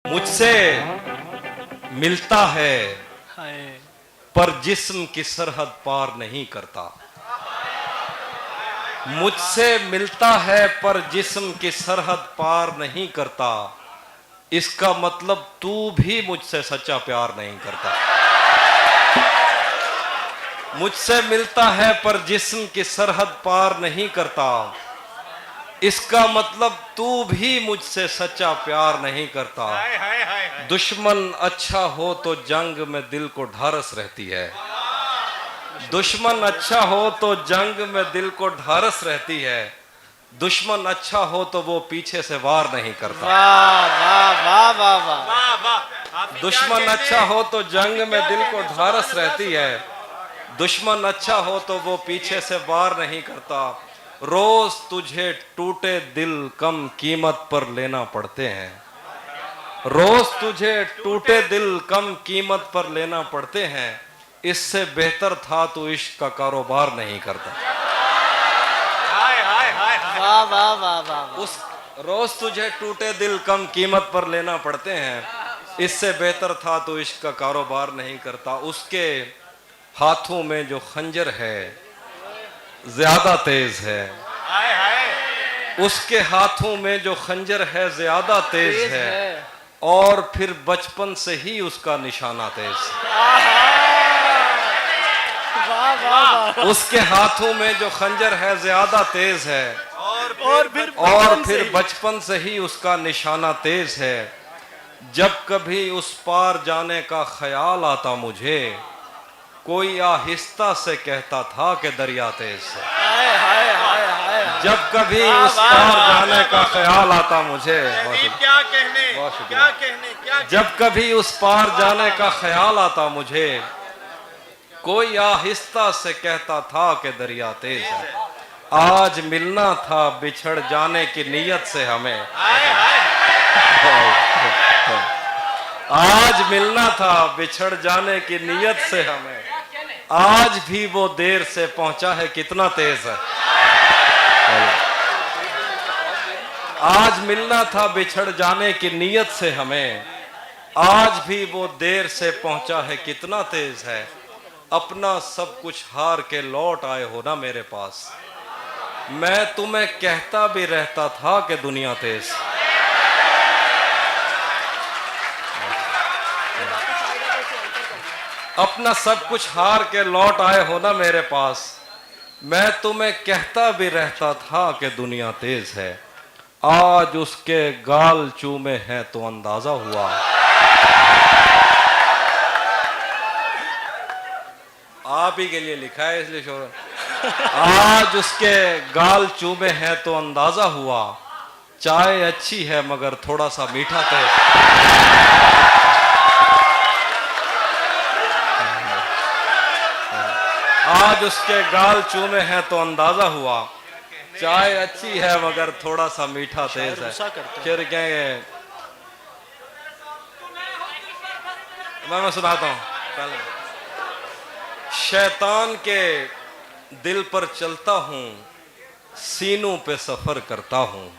मुझसे मिलता है पर जिस्म की सरहद पार नहीं करता। मुझसे मिलता है पर जिस्म की सरहद पार नहीं करता। इसका मतलब तू भी मुझसे सच्चा प्यार नहीं करता। मुझसे मिलता है पर जिस्म की सरहद पार नहीं करता। इसका मतलब तू भी मुझसे सच्चा प्यार नहीं करता। दुश्मन अच्छा हो तो जंग में दिल को ढारस रहती है। दुश्मन अच्छा हो तो जंग में दिल को ढारस रहती है। दुश्मन अच्छा हो तो वो पीछे से वार नहीं करता। वाह वाह वाह वाह वाह। दुश्मन अच्छा हो तो जंग में दिल को ढारस रहती है। दुश्मन अच्छा हो तो वो पीछे से वार नहीं करता। रोज तुझे टूटे दिल कम कीमत पर लेना पड़ते हैं। रोज तुझे टूटे दिल कम कीमत पर लेना पड़ते हैं। इससे बेहतर था तू इश्क का कारोबार नहीं करता। वाह वाह वाह वाह। उस रोज तुझे टूटे दिल कम कीमत पर लेना पड़ते हैं। इससे बेहतर था तू इश्क का कारोबार नहीं करता। उसके हाथों में जो खंजर है ज्यादा तेज है। उसके हाथों में जो खंजर है ज्यादा तेज है। और फिर बचपन से ही उसका निशाना तेज है। उसके हाथों में जो खंजर है ज्यादा तेज है। और फिर बचपन से ही उसका निशाना तेज है। जब कभी उस पार जाने का ख्याल आता मुझे, कोई आहिस्ता से कहता था कि दरिया तेज है। जब कभी उस पार जाने का ख्याल आता मुझे, क्या कहने जब कभी उस पार जाने का ख्याल आता मुझे, कोई आहिस्ता से कहता था कि दरिया तेज है। आज मिलना था बिछड़ जाने की नीयत से हमें। आज मिलना था बिछड़ जाने की नीयत से हमें। आज भी वो देर से पहुंचा है कितना तेज है। आज मिलना था बिछड़ जाने की नीयत से हमें। आज भी वो देर से पहुंचा है कितना तेज है। अपना सब कुछ हार के लौट आए हो ना मेरे पास। मैं तुम्हें कहता भी रहता था कि दुनिया तेज। अपना सब कुछ हार के लौट आए हो ना मेरे पास। मैं तुम्हें कहता भी रहता था कि दुनिया तेज है। आज उसके गाल चूमे हैं तो अंदाजा हुआ। आप ही के लिए लिखा है इसलिए शोर। आज उसके गाल चूमे हैं तो अंदाजा हुआ। चाय अच्छी है मगर थोड़ा सा मीठा तेज। आज उसके गाल चूमे हैं तो अंदाजा हुआ। चाय अच्छी है मगर थोड़ा सा मीठा तेज है। फिर कहेंगे मैं सुनाता हूँ पहले। शैतान के दिल पर चलता हूँ, सीनों पे सफर करता हूँ।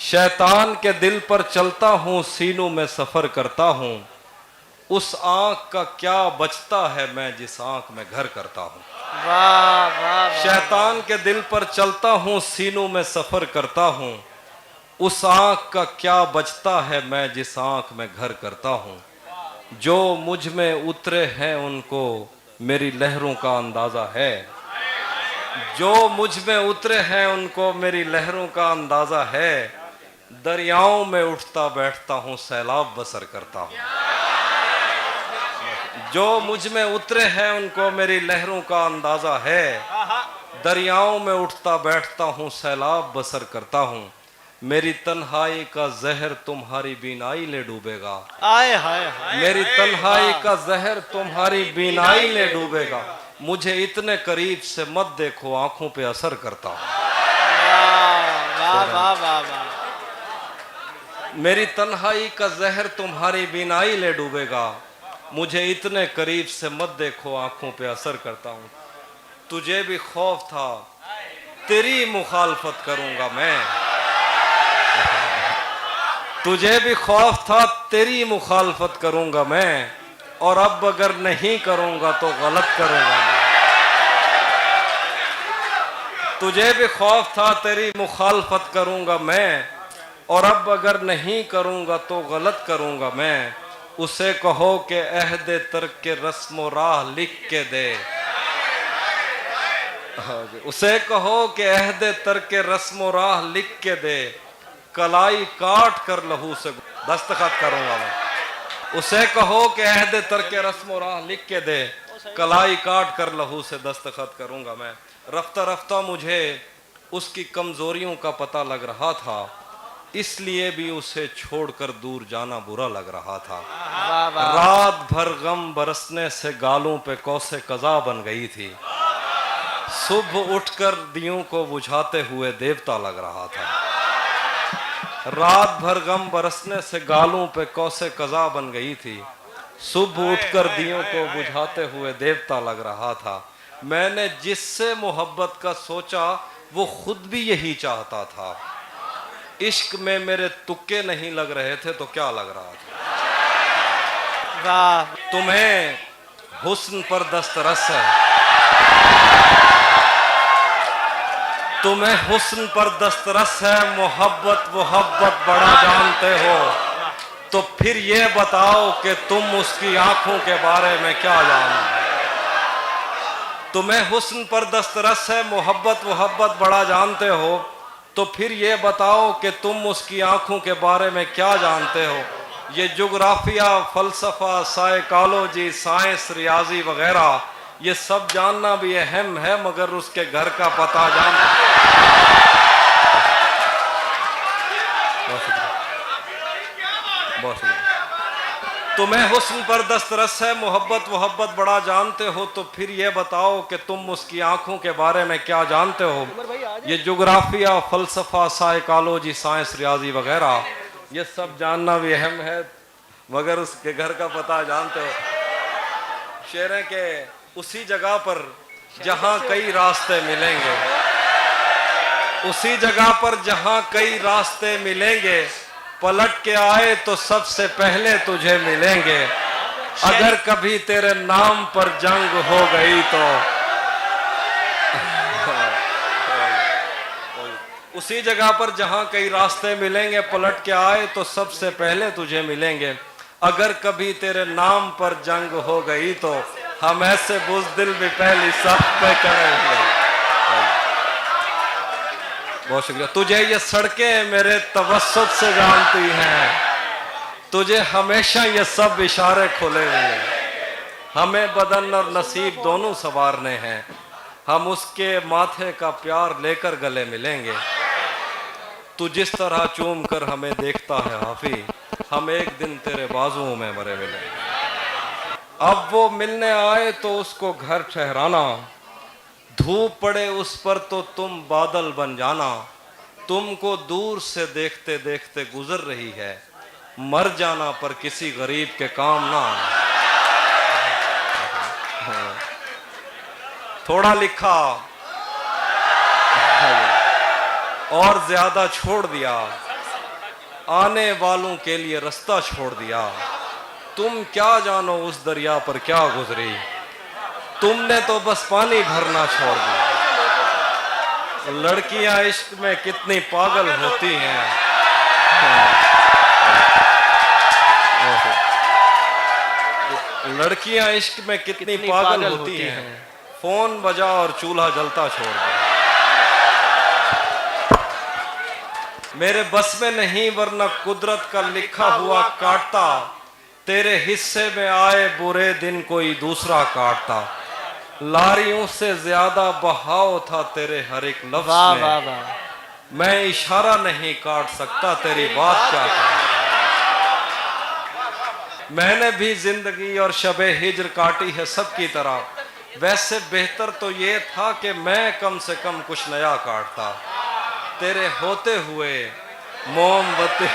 शैतान के दिल पर चलता हूँ, सीनों में सफर करता हूँ। उस आंख का क्या बचता है मैं जिस आंख में घर करता हूँ। वाह वाह। शैतान के दिल पर चलता हूँ, सीनों में सफर करता हूँ। उस आंख का क्या बचता है मैं जिस आंख में घर करता हूँ। जो मुझ में उतरे हैं उनको मेरी लहरों का अंदाजा है। जो मुझ में उतरे हैं उनको मेरी लहरों का अंदाजा है। दरियाओं में उठता बैठता हूँ, सैलाब बसर करता हूँ। जो मुझ में उतरे हैं उनको मेरी लहरों का अंदाजा है। दरियाओं में उठता बैठता हूँ, सैलाब बसर करता हूँ। मेरी तन्हाई का जहर तुम्हारी बीनाई ले डूबेगा। मेरी तन्हाई का जहर तुम्हारी बीनाई ले डूबेगा। मुझे इतने करीब से मत देखो, आंखों पे असर करता हूँ। मेरी तन्हाई का जहर तुम्हारी बीनाई ले डूबेगा। मुझे इतने करीब से मत देखो, आंखों पे असर करता हूँ। तुझे भी खौफ था तेरी मुखालफत करूंगा मैं। तुझे भी खौफ था तेरी मुखालफत करूंगा मैं, और अब अगर नहीं करूंगा तो गलत करूंगा मैं। तुझे भी खौफ था तेरी मुखालफत करूंगा मैं, और अब अगर नहीं करूंगा तो गलत करूंगा मैं। उसे कहो कि अहद तर्क के रस्म राह लिख के दे। उसे कहो कि अहद तर्क के रस्म राह लिख के दे, कलाई काट कर लहू से दस्तखत करूंगा मैं। उसे कहो कि अहद तर्क के रस्म राह लिख के दे, कलाई काट कर लहू से दस्तखत करूंगा मैं। रफ्ता रफ्ता मुझे उसकी कमजोरियों का पता लग रहा था, इसलिए भी उसे छोड़कर दूर जाना बुरा लग रहा था। वाह वाह रात भर गम बरसने से गालों पे कौसे कज़ा बन गई थी, सुबह उठकर दियों को बुझाते हुए देवता लग रहा था। रात भर गम बरसने से गालों पे कौसे कज़ा बन गई थी, सुबह उठकर दियों को बुझाते हुए देवता लग रहा था। मैंने जिससे मोहब्बत का सोचा वो खुद भी यही चाहता था। इश्क में मेरे तुक्के नहीं लग रहे थे तो क्या लग रहा था। वाह तुम्हें हुस्न पर दस्तरस है, तुम्हें हुस्न पर दस्तरस है, मोहब्बत मोहब्बत बड़ा जानते हो, तो फिर ये बताओ कि तुम उसकी आंखों के बारे में क्या जानते हो। तुम्हें हुस्न पर दस्तरस है, मोहब्बत मोहब्बत बड़ा जानते हो, तो फिर ये बताओ कि तुम उसकी आंखों के बारे में क्या जानते हो। ये जोग्राफिया, फलसफा, साइकोलॉजी, साइंस, रियाजी वगैरह ये सब जानना भी अहम है, मगर उसके घर का पता जानना। बहुत शुक्रिया, बहुत शुक्रिया। तुम्हें हुस्न पर दस्तरस है, मोहब्बत मोहब्बत बड़ा जानते हो, तो फिर ये बताओ कि तुम उसकी आंखों के बारे में क्या जानते हो। ये जोग्राफिया, फलसफा, साइकोलॉजी, साइंस, रियाजी वगैरह ये सब जानना भी अहम है, मगर उसके घर का पता जानते हो। शेर के उसी जगह पर जहां कई रास्ते मिलेंगे, उसी जगह पर जहां कई रास्ते मिलेंगे, पलट के आए तो सबसे पहले तुझे मिलेंगे। अगर कभी तेरे नाम पर जंग हो गई तो उसी जगह पर जहां कई रास्ते मिलेंगे, पलट के आए तो सबसे पहले तुझे मिलेंगे। अगर कभी तेरे नाम पर जंग हो गई तो हम ऐसे बुज़दिल भी पहली सफ पे करेंगे। बहुत शुक्रिया। तुझे ये सड़कें मेरे तवस्सुत से जानती हैं, तुझे हमेशा ये सब इशारे खुले हुए हैं। हमें बदन और नसीब दोनों संवारने हैं, हम उसके माथे का प्यार लेकर गले मिलेंगे। तू जिस तरह चूम कर हमें देखता है हाफी, हम एक दिन तेरे बाजुओं में मरे मिलेंगे। अब वो मिलने आए तो उसको घर ठहराना, धूप पड़े उस पर तो तुम बादल बन जाना। तुमको दूर से देखते देखते गुजर रही है, मर जाना पर किसी गरीब के काम ना आना। थोड़ा लिखा और ज्यादा छोड़ दिया, आने वालों के लिए रास्ता छोड़ दिया। तुम क्या जानो उस दरिया पर क्या गुजरी, तुमने तो बस पानी भरना छोड़ दिया। लड़कियां इश्क में कितनी पागल होती हैं, लड़कियां इश्क में कितनी पागल होती हैं। फोन बजा और चूल्हा जलता छोड़ दिया। मेरे बस में नहीं वरना कुदरत का लिखा हुआ काटता, तेरे हिस्से में आए बुरे दिन कोई दूसरा काटता। लारियों से ज्यादा बहाव था तेरे हर एक लफ्ज में, वाह वाह मैं इशारा नहीं काट सकता तेरी बात क्या कहूं। मैंने भी जिंदगी और शबे हिज्र काटी है सबकी तरह, वैसे बेहतर तो ये था कि मैं कम से कम कुछ नया काटता। तेरे होते हुए मोमबत्ती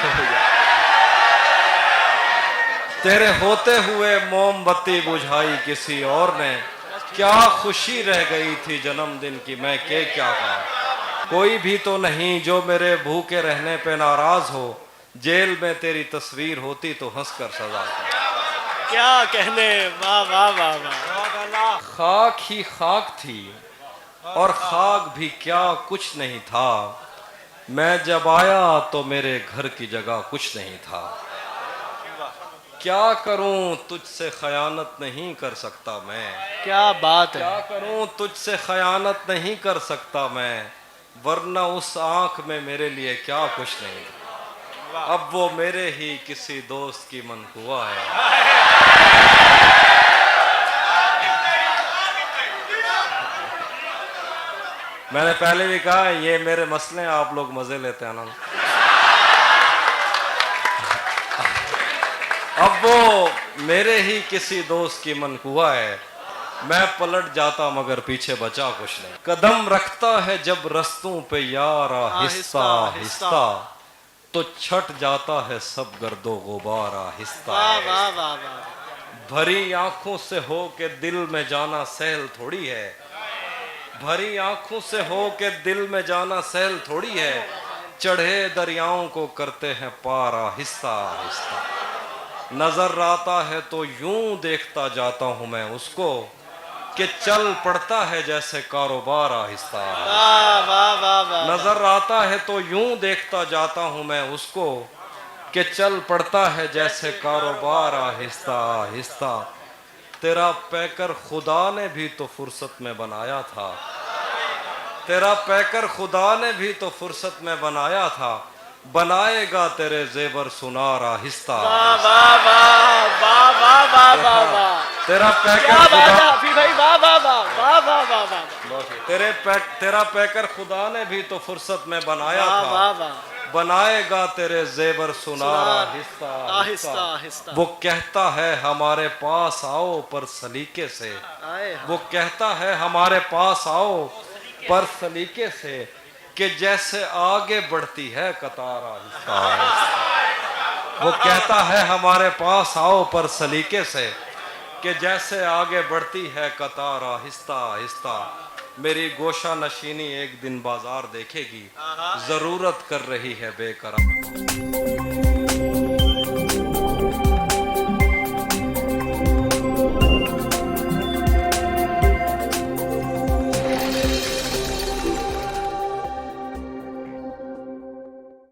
तेरे होते हुए मोमबत्ती बुझाई किसी और ने, क्या खुशी रह गई थी जन्मदिन की मैं के क्या कहूं। कोई भी तो नहीं जो मेरे भूखे रहने पे नाराज हो, जेल में तेरी तस्वीर होती तो हंस कर सजा देता। क्या कहने, वाह वाह वाह वाह। खाक ही खाक थी और खाक भी क्या कुछ नहीं था, मैं जब आया तो मेरे घर की जगह कुछ नहीं था। क्या करूं तुझसे खयानत नहीं कर सकता मैं, क्या बात है। क्या करूं तुझसे खयानत नहीं कर सकता मैं, वरना उस आंख में मेरे लिए क्या कुछ नहीं था। अब वो मेरे ही किसी दोस्त की मनकुआ है। मैंने पहले भी कहा ये मेरे मसले हैं, आप लोग मजे लेते हैं ना। अब वो मेरे ही किसी दोस्त की मनकुआ है, मैं पलट जाता मगर पीछे बचा कुछ नहीं। कदम रखता है जब रस्तों पे यार आहिस्ता आहिस्ता, तो छट जाता है सब गर्दो गुबार आहिस्ता वाह आहिस्ता। वाह वाह वाह। भरी आंखों से हो के दिल में जाना सहल थोड़ी है, भरी आंखों से हो के दिल में जाना सहल थोड़ी है, चढ़े दरियाओं को करते हैं पार आहिस्ता आहिस्ता। नजर आता है तो यूं देखता जाता हूं मैं उसको, कि चल पड़ता है जैसे कारोबार आहिस्ता आहिस्ता। वाह वाह वाह वाह। नजर आता है तो यूं देखता जाता हूं मैं उसको, कि चल पड़ता है जैसे कारोबार आहिस्ता आहिस्ता। तेरा पैकर खुदा ने भी तो फुर्सत में बनाया था, तेरा पैकर खुदा ने भी तो फुर्सत में बनाया था, बनाएगा तेरे जेवर सुनार आहिस्ता। वाह वाह वाह वाह वाह वाह वाह वाह। तेरा पैकर क्या बात है खुदा, हाफिज भाई, वाह वाह वाह वाह वाह वाह वाह। तेरा पैकर खुदा ने भी तो फुर्सत में बनाया वाह था, वाह वाह। बनाएगा तेरे जेवर सुनार आहिस्ता आहिस्ता आहिस्ता। आहिस्ता। वो कहता है हमारे पास आओ पर सलीके से, आए वो कहता है हमारे पास आओ पर सलीके से, कि जैसे आगे बढ़ती है कतार आहिस्ता आहिस्ता। वो कहता है हमारे पास आओ पर सलीके से, कि जैसे आगे बढ़ती है कतार आहिस्ता आहिस्ता। मेरी गोशा नशीनी एक दिन बाजार देखेगी, जरूरत कर रही है बेकरार।